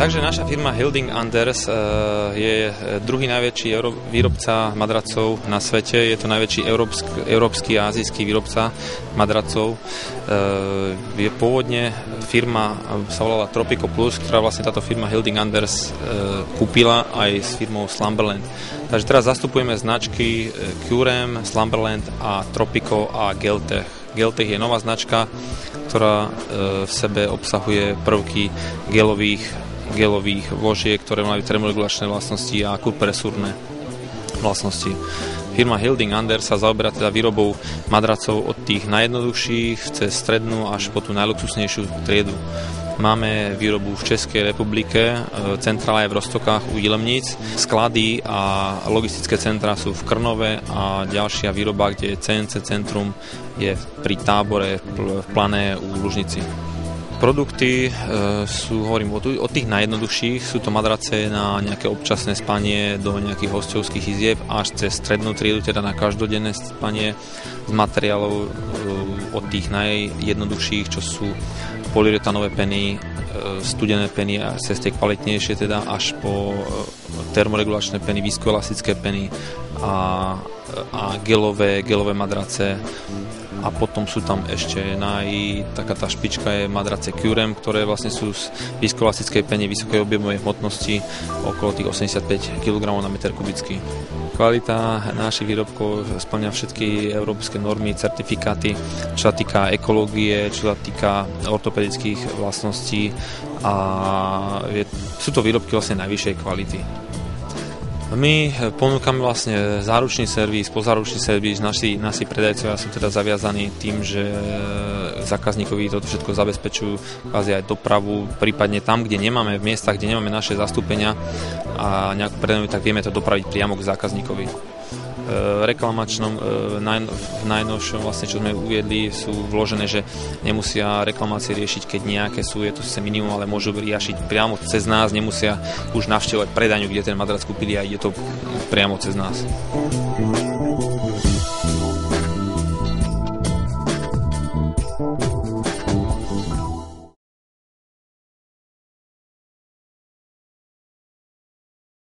Takže naša firma Hilding Anders je druhý najväčší výrobca madracov na svete. Je to najväčší európsky a azijský výrobca madracov. Je pôvodne firma sa volala Tropico Plus, ktorá vlastne táto firma Hilding Anders kúpila aj s firmou Slumberland. Takže teraz zastupujeme značky Curem, Slumberland a Tropico a Geltech. Geltech je nová značka, ktorá v sebe obsahuje prvky gelových vložiek, ktoré majú termoregulačné vlastnosti a kompresúrne vlastnosti. Firma Hilding Anders sa zaoberá teda výrobou madracov od tých najjednoduchších cez strednú až po tú najluxusnejšiu triedu. Máme výrobu v Českej republike, centrála je v Roztokách u Jilemníc, sklady a logistické centra sú v Krnove a ďalšia výroba, kde je CNC centrum, je pri Tábore v Plané u Lužnici. Produkty sú, hovorím, od tých najjednoduchších, sú to madrace na nejaké občasné spanie do nejakých hosťovských izieb až cez strednú triedu, teda na každodenné spanie z materiálov od tých najjednoduchších, čo sú polyuretanové peny, studené peny a cez tie kvalitnejšie teda až po termoregulačné peny, vyskoelastické peny a gelové madrace. A potom sú tam ešte taká tá špička je madrace Curem, ktoré vlastne sú z vyskoelastickej peny vysokej objemovej hmotnosti okolo tých 85 kg na meter kubický. Kvalita našich výrobkov spĺňa všetky európske normy, certifikáty, čo sa týka ekológie, čo sa týka ortopedických vlastností a sú to výrobky vlastne najvyššej kvality. My ponúkame vlastne záručný servis, pozáručný servis, naši predajcovia sú teda zaviazaní tým, že zákazníkovi toto všetko zabezpečujú kvázi aj dopravu, prípadne tam, kde nemáme, v miestach, kde nemáme naše zastúpenia a nejakú predajňu, tak vieme to dopraviť priamo k zákazníkovi. Reklamačnom v najnovšom vlastne, čo sme uviedli, sú vložené, že nemusia reklamácie riešiť, keď nejaké sú, je to sice minimum, ale môžu riešiť priamo cez nás, nemusia už navštevovať predajňu, kde ten madrac kúpili a ide to priamo cez nás.